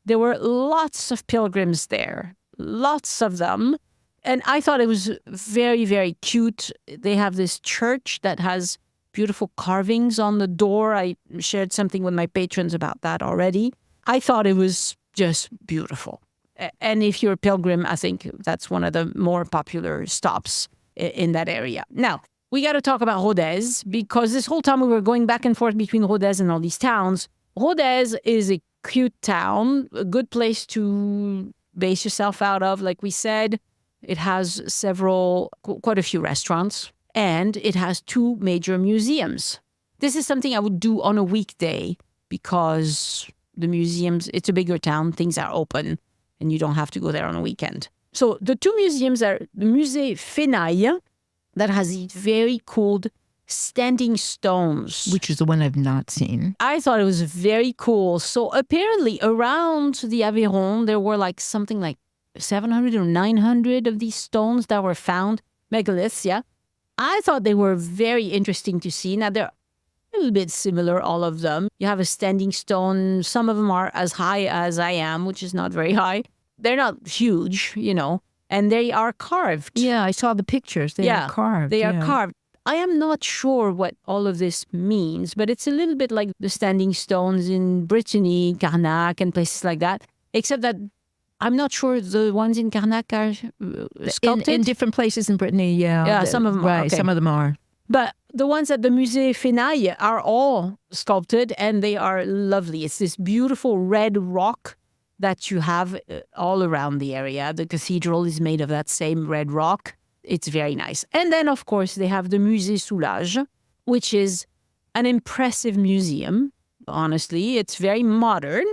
There were lots of pilgrims there, lots of them. And I thought it was very, very cute. They have this church that has beautiful carvings on the door. I shared something with my patrons about that already. I thought it was just beautiful. And if you're a pilgrim, I think that's one of the more popular stops in that area. Now, we got to talk about Rodez, because this whole time we were going back and forth between Rodez and all these towns. Rodez is a cute town, a good place to base yourself out of, like we said. It has quite a few restaurants, and it has 2 major museums. This is something I would do on a weekday because the museums, it's a bigger town, things are open, and you don't have to go there on a weekend. So the 2 museums are the Musée Fenaille, that has these very cool standing stones. which is the one I've not seen. I thought it was very cool. So apparently around the Aveyron, there were something like 700 or 900 of these stones that were found, megaliths, yeah. I thought they were very interesting to see. Now, they're a little bit similar, all of them. You have a standing stone. Some of them are as high as I am, which is not very high. They're not huge, and they are carved. Yeah, I saw the pictures. They are carved. They are carved. I am not sure what all of this means, but it's a little bit like the standing stones in Brittany, Carnac, and places like that, except that I'm not sure the ones in Carnac are sculpted. In different places in Brittany, yeah. Yeah, some of them are. Right, Okay. some of them are. But the ones at the Musée Fenaille are all sculpted, and they are lovely. It's this beautiful red rock that you have all around the area. The cathedral is made of that same red rock. It's very nice. And then, of course, they have the Musée Soulages, which is an impressive museum. Honestly, it's very modern.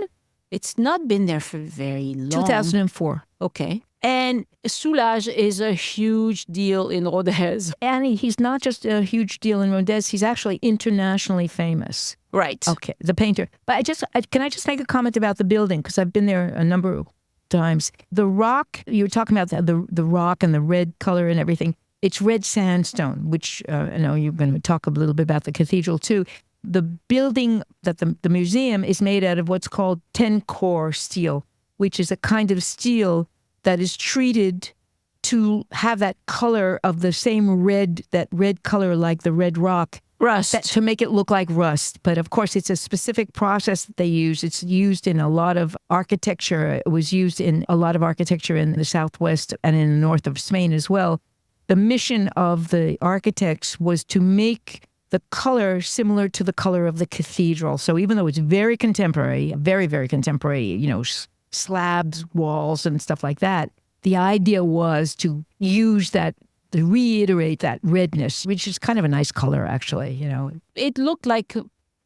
It's not been there for very long. 2004. Okay. And Soulages is a huge deal in Rodez. Annie, he's not just a huge deal in Rodez, he's actually internationally famous. Right. Okay, the painter. But can I just make a comment about the building? Because I've been there a number of times. The rock, you were talking about the rock and the red color and everything. It's red sandstone, which I know you're going to talk a little bit about the cathedral too. The building that the museum is made out of what's called 10-core steel, which is a kind of steel that is treated to have that color of the same red, that red color like the red rock. Rust. To make it look like rust. But of course, it's a specific process that they use. It's used in a lot of architecture. It was used in a lot of architecture in the southwest and in the north of Spain as well. The mission of the architects was to make the color similar to the color of the cathedral. So even though it's very contemporary, very, very contemporary, slabs, walls, and stuff like that, the idea was to use that, to reiterate that redness, which is kind of a nice color, actually, It looked like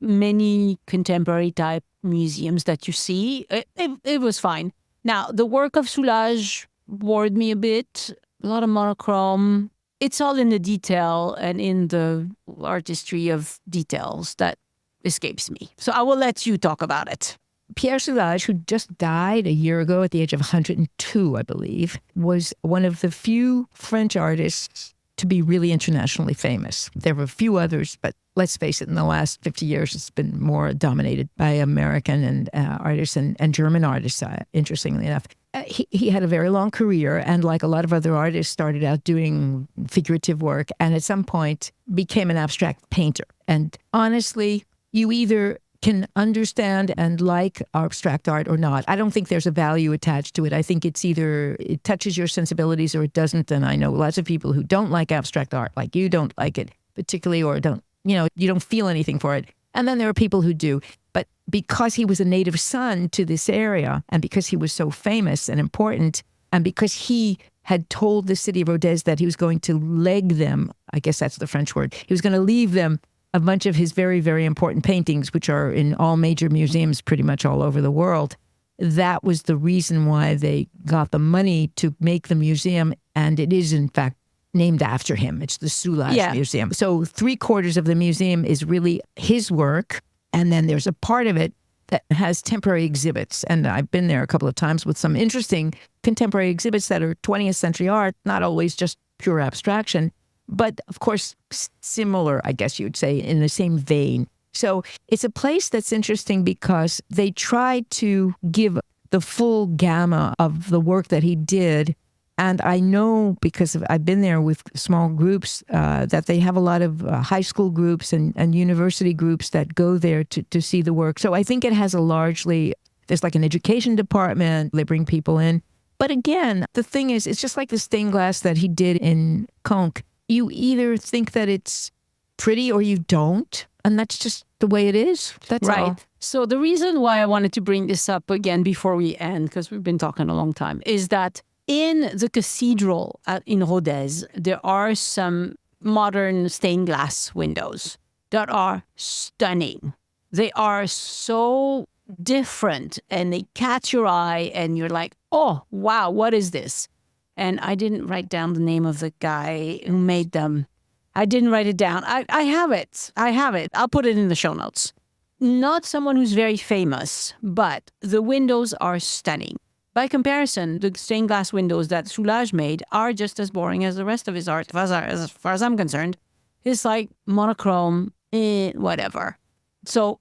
many contemporary type museums that you see. It was fine. Now, the work of Soulages bored me a bit. A lot of monochrome. It's all in the detail and in the artistry of details that escapes me. So I will let you talk about it. Pierre Soulages, who just died a year ago at the age of 102, I believe, was one of the few French artists to be really internationally famous. There were a few others, but let's face it, in the last 50 years, it's been more dominated by American and artists and German artists, interestingly enough. He had a very long career, and like a lot of other artists, started out doing figurative work and at some point became an abstract painter. And honestly, you either can understand and like abstract art or not. I don't think there's a value attached to it. I think it's either it touches your sensibilities or it doesn't. And I know lots of people who don't like abstract art, like you don't like it particularly, or don't, you don't feel anything for it. And then there are people who do. But because he was a native son to this area, and because he was so famous and important, and because he had told the city of Rodez that he was going to leg them, I guess that's the French word, he was going to leave them a bunch of his very, very important paintings, which are in all major museums pretty much all over the world. That was the reason why they got the money to make the museum. And it is, in fact, named after him. It's the Soulages Museum. So 3/4 of the museum is really his work. And then there's a part of it that has temporary exhibits. And I've been there a couple of times with some interesting contemporary exhibits that are 20th century art, not always just pure abstraction, but of course, similar, I guess you'd say, in the same vein. So it's a place that's interesting because they try to give the full gamma of the work that he did. And I know, because I've been there with small groups, that they have a lot of high school groups and university groups that go there to see the work. So I think it has there's like an education department, they bring people in. But again, the thing is, it's just like the stained glass that he did in Conques. You either think that it's pretty or you don't. And that's just the way it is. That's right. all. So the reason why I wanted to bring this up again before we end, because we've been talking a long time, is that in the cathedral in Rodez, there are some modern stained glass windows that are stunning. They are so different and they catch your eye and you're like, oh, wow, what is this? And I didn't write down the name of the guy who made them. I didn't write it down. I have it. I'll put it in the show notes. Not someone who's very famous, but the windows are stunning. By comparison, the stained glass windows that Soulages made are just as boring as the rest of his art, as far as I'm concerned. It's like monochrome, whatever. So,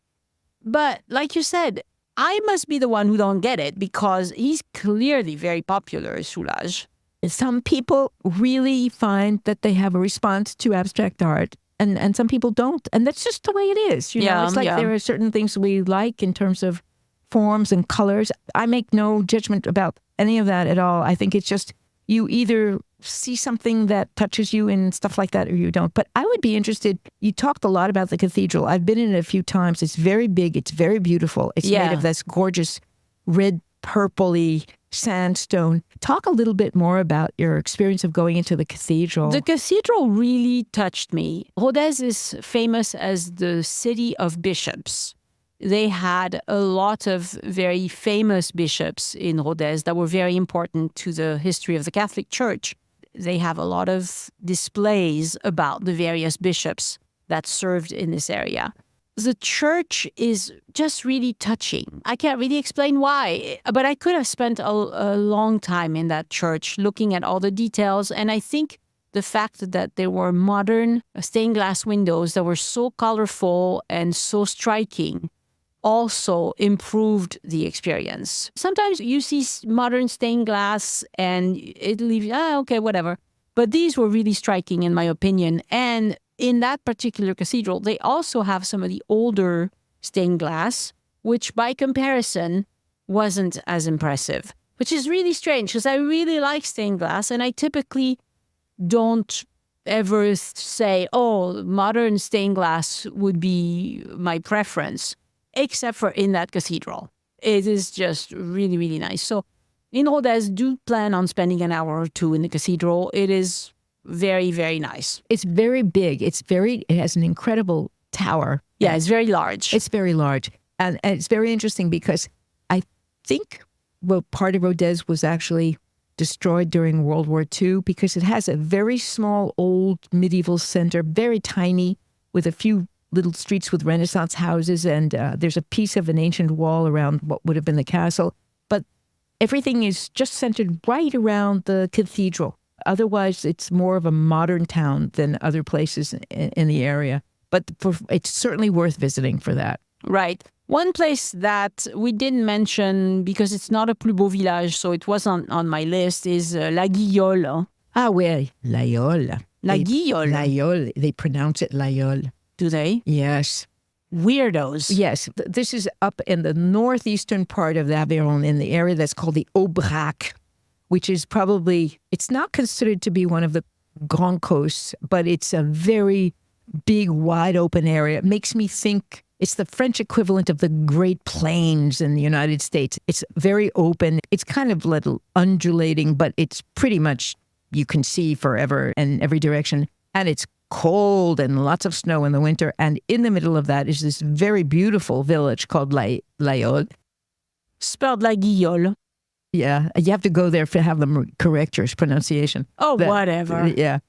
but like you said, I must be the one who don't get it because he's clearly very popular, Soulages. Some people really find that they have a response to abstract art, and some people don't. And that's just the way it is. It's like there are certain things we like in terms of forms and colors. I make no judgment about any of that at all. I think it's just you either see something that touches you and stuff like that or you don't. But I would be interested. You talked a lot about the cathedral. I've been in it a few times. It's very big. It's very beautiful. It's made of this gorgeous red, purpley sandstone. Talk a little bit more about your experience of going into the cathedral. The cathedral really touched me. Rodez is famous as the city of bishops. They had a lot of very famous bishops in Rodez that were very important to the history of the Catholic Church. They have a lot of displays about the various bishops that served in this area. The church is just really touching. I can't really explain why, but I could have spent a long time in that church looking at all the details. And I think the fact that there were modern stained glass windows that were so colorful and so striking also improved the experience. Sometimes you see modern stained glass and it leaves, okay, whatever. But these were really striking in my opinion. And in that particular cathedral, they also have some of the older stained glass, which by comparison wasn't as impressive, which is really strange because I really like stained glass and I typically don't ever say, oh, modern stained glass would be my preference, except for in that cathedral. It is just really, really nice. So in Rodez, do plan on spending an hour or two in the cathedral. It is very, very nice. It's very big. It has an incredible tower. Yeah, it's very large. It's very large. And it's very interesting because I think part of Rodez was actually destroyed during World War II because it has a very small, old medieval center, very tiny, with a few little streets with Renaissance houses. And there's a piece of an ancient wall around what would have been the castle. But everything is just centered right around the cathedral. Otherwise, it's more of a modern town than other places in the area. But it's certainly worth visiting for that. Right. One place that we didn't mention because it's not a plus beau village, so it wasn't on my list, is Laguiole. Ah, oui, Laguiole. Laguiole. They pronounce it Laguiole. Do they? Yes. Weirdos. Yes. This is up in the northeastern part of the Aveyron, in the area that's called the Aubrac, which is probably, it's not considered to be one of the Grands Coasts, but it's a very big, wide open area. It makes me think it's the French equivalent of the Great Plains in the United States. It's very open. It's kind of little undulating, but it's pretty much, you can see forever in every direction. And it's cold and lots of snow in the winter. And in the middle of that is this very beautiful village called Laguiole. Spelled Laguiole. Yeah, you have to go there to have them correct your pronunciation. Oh, whatever. Yeah.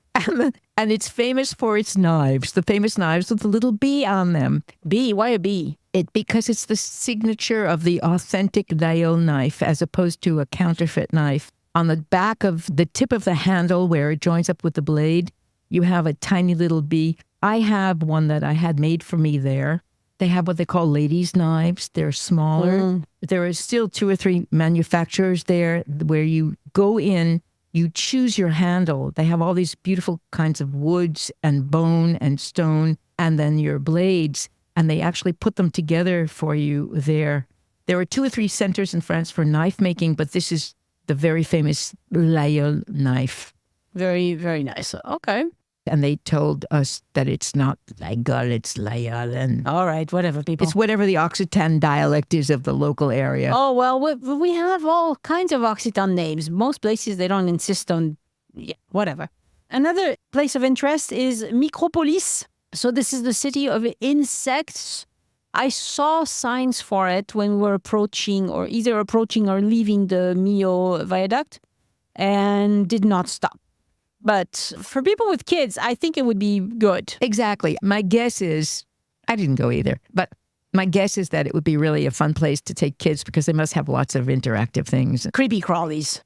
And it's famous for its knives, the famous knives with the little bee on them. Bee? Why a bee? Because it's the signature of the authentic Laguiole knife as opposed to a counterfeit knife. On the back of the tip of the handle where it joins up with the blade, you have a tiny little bee. I have one that I had made for me there. They have what they call ladies' knives. They're smaller. There are still 2 or 3 manufacturers there where you go in, you choose your handle. They have all these beautiful kinds of woods and bone and stone, and then your blades, and they actually put them together for you there. There are 2 or 3 centers in France for knife making, but this is the very famous Laguiole knife. Very, very nice. Okay. And they told us that it's not Laguiole, it's Laguiole. And all right, whatever, people. It's whatever the Occitan dialect is of the local area. Oh, well, we have all kinds of Occitan names. Most places, they don't insist on, whatever. Another place of interest is Micropolis. So this is the city of insects. I saw signs for it when we were approaching or leaving the Millau Viaduct and did not stop. But for people with kids, I think it would be good. Exactly. My guess is, I didn't go either, but my guess is that it would be really a fun place to take kids because they must have lots of interactive things. Creepy crawlies.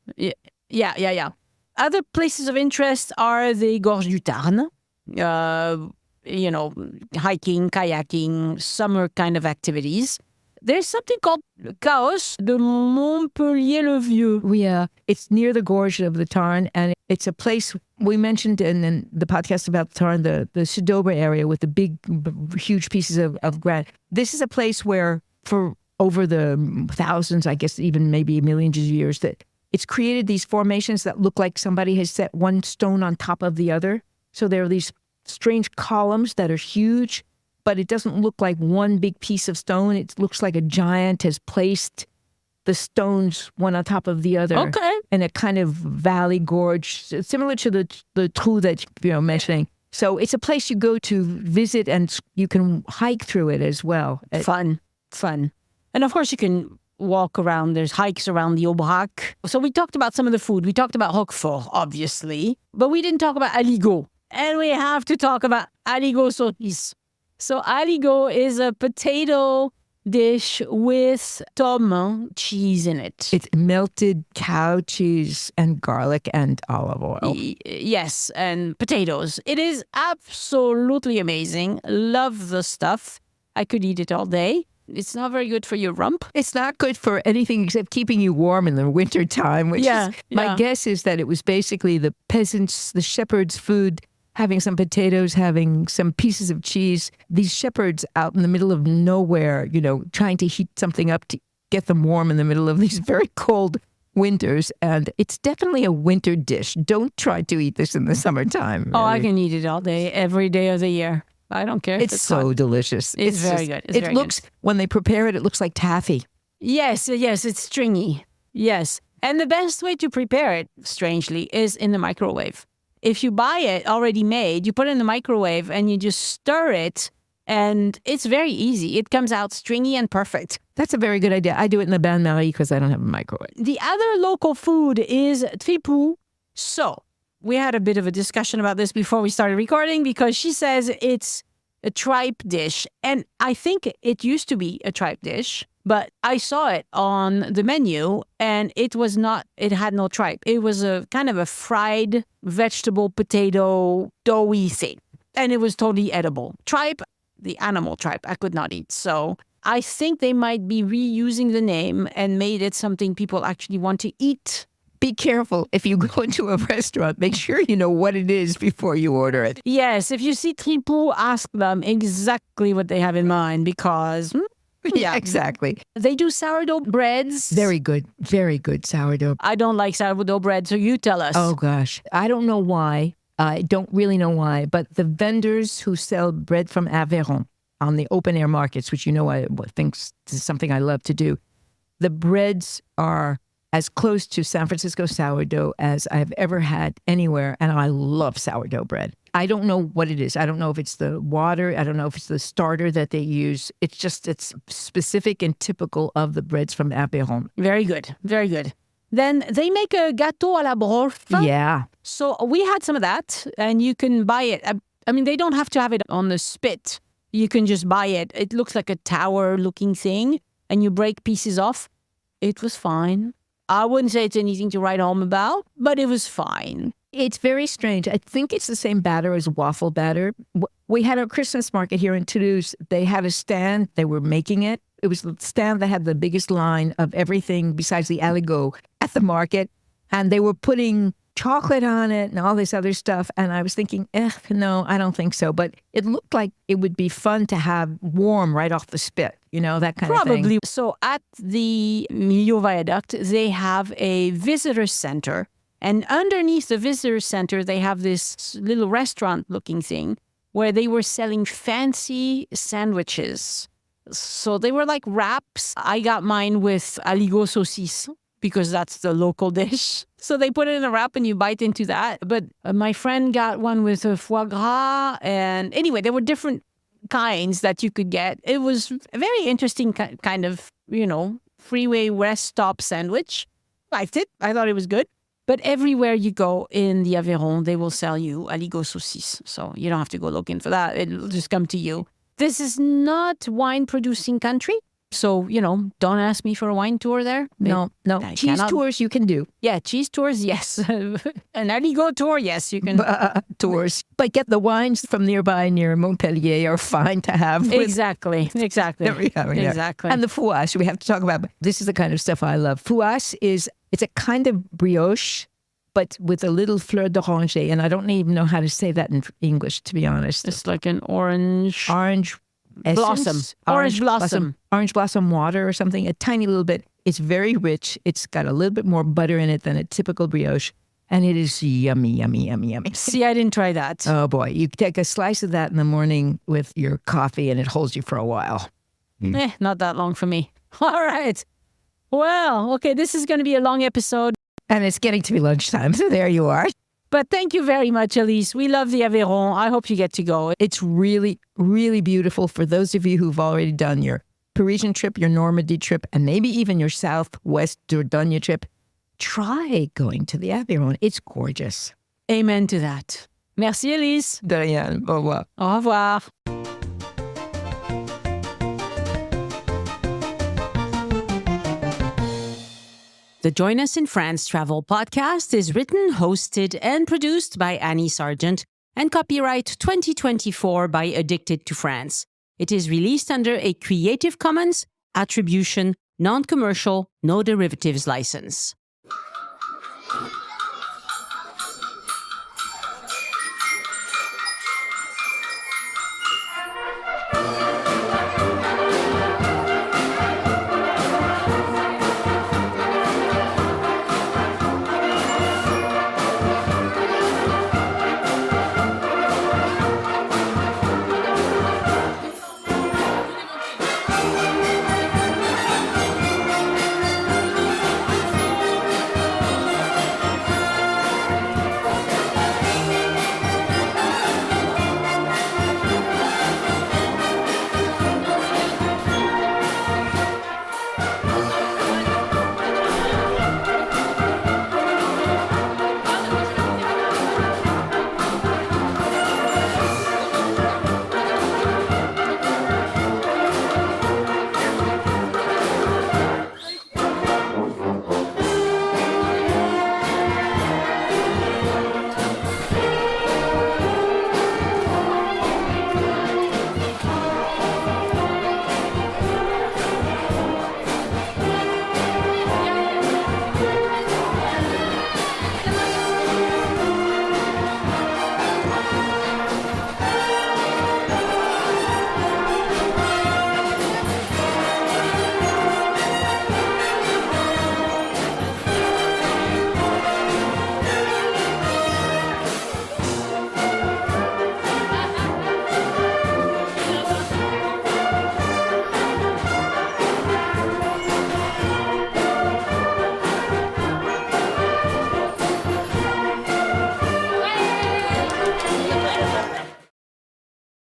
Yeah. Other places of interest are the Gorge du Tarn. Hiking, kayaking, summer kind of activities. There's something called Chaos de Montpellier-le-Vieux. Yeah, it's near the Gorge of the Tarn, and it's a place we mentioned in the podcast about the Tarn, the Sudobre area with the big, huge pieces of granite. This is a place where for over the thousands, I guess even maybe millions of years, that it's created these formations that look like somebody has set one stone on top of the other. So there are these strange columns that are huge, but it doesn't look like one big piece of stone. It looks like a giant has placed the stones one on top of the other. Okay. In a kind of valley gorge, similar to the trou that you're mentioning. So it's a place you go to visit, and you can hike through it as well. Fun. And of course, you can walk around. There's hikes around the Aubrac. So we talked about some of the food. We talked about Roquefort, obviously, but we didn't talk about aligot. And we have to talk about aligot saucisse. So aligot is a potato dish with tome cheese in it. It's melted cow cheese and garlic and olive oil. Yes, and potatoes. It is absolutely amazing. Love the stuff. I could eat it all day. It's not very good for your rump. It's not good for anything except keeping you warm in the winter time, which is, my guess is that it was basically the peasants, the shepherds' food, having some potatoes, having some pieces of cheese. These shepherds out in the middle of nowhere, trying to heat something up to get them warm in the middle of these very cold winters. And it's definitely a winter dish. Don't try to eat this in the summertime. Really. Oh, I can eat it all day, every day of the year. I don't care. It's so delicious. It's very good. It looks, when they prepare it, it looks like taffy. Yes, it's stringy. Yes. And the best way to prepare it, strangely, is in the microwave. If you buy it already made, you put it in the microwave and you just stir it, and it's very easy. It comes out stringy and perfect. That's a very good idea. I do it in the bain-marie because I don't have a microwave. The other local food is tripou. So we had a bit of a discussion about this before we started recording, because she says it's a tripe dish. And I think it used to be a tripe dish, but I saw it on the menu and it had no tripe. It was a kind of a fried vegetable potato doughy thing. And it was totally edible. Tripe, the animal tripe, I could not eat. So I think they might be reusing the name and made it something people actually want to eat. Be careful if you go into a restaurant. Make sure you know what it is before you order it. Yes, if you see tripou, ask them exactly what they have in mind, because... Yeah, exactly. They do sourdough breads. Very good sourdough. I don't like sourdough bread, so you tell us. Oh, gosh. I don't know why. I don't really know why, but the vendors who sell bread from Aveyron on the open-air markets, which I think is something I love to do, the breads are as close to San Francisco sourdough as I've ever had anywhere, and I love sourdough bread. I don't know what it is. I don't know if it's the water. I don't know if it's the starter that they use. It's specific and typical of the breads from Aveyron. Very good. Very good. Then they make a gâteau à la broche. Yeah. So we had some of that, and you can buy it. I mean, they don't have to have it on the spit. You can just buy it. It looks like a tower-looking thing, and you break pieces off. It was fine. I wouldn't say it's anything to write home about, but it was fine. It's very strange. I think it's the same batter as waffle batter. We had a Christmas market here in Toulouse. They had a stand. They were making it. It was the stand that had the biggest line of everything besides the aligot at the market. And they were putting chocolate on it and all this other stuff. And I was thinking, no, I don't think so. But it looked like it would be fun to have warm right off the spit, that kind of thing. Probably. So at the Millau Viaduct, they have a visitor center. And underneath the visitor center, they have this little restaurant-looking thing where they were selling fancy sandwiches. So they were like wraps. I got mine with aligot saucisse because that's the local dish. So they put it in a wrap and you bite into that. But my friend got one with a foie gras. And anyway, there were different kinds that you could get. It was a very interesting kind of, freeway rest stop sandwich. Liked it. I thought it was good. But everywhere you go in the Aveyron, they will sell you aligot saucisse. So you don't have to go looking for that. It'll just come to you. This is not wine-producing country. So, don't ask me for a wine tour there. No. Cheese tours you can do. Yeah, cheese tours, yes. An aligot tour, yes, you can. Tours. But get the wines from near Montpellier are fine to have. Exactly. There we go. Yeah. Exactly. And the fouasse, we have to talk about. This is the kind of stuff I love. Fouasse it's a kind of brioche, but with a little fleur d'oranger. And I don't even know how to say that in English, to be honest. It's like an orange blossom. Orange blossom. Orange blossom water or something, a tiny little bit. It's very rich. It's got a little bit more butter in it than a typical brioche. And it is yummy, yummy, yummy, yummy. See, I didn't try that. Oh, boy. You take a slice of that in the morning with your coffee and it holds you for a while. Not that long for me. All right. Well, okay, this is going to be a long episode. And it's getting to be lunchtime, so there you are. But thank you very much, Elyse. We love the Aveyron. I hope you get to go. It's really, really beautiful for those of you who've already done your Parisian trip, your Normandy trip, and maybe even your Southwest Dordogne trip. Try going to the Aveyron. It's gorgeous. Amen to that. Merci, Elyse. De rien. Au revoir. Au revoir. The Join Us in France Travel podcast is written, hosted, and produced by Annie Sargent and copyright 2024 by Addicted to France. It is released under a Creative Commons Attribution, Non-Commercial, No Derivatives license.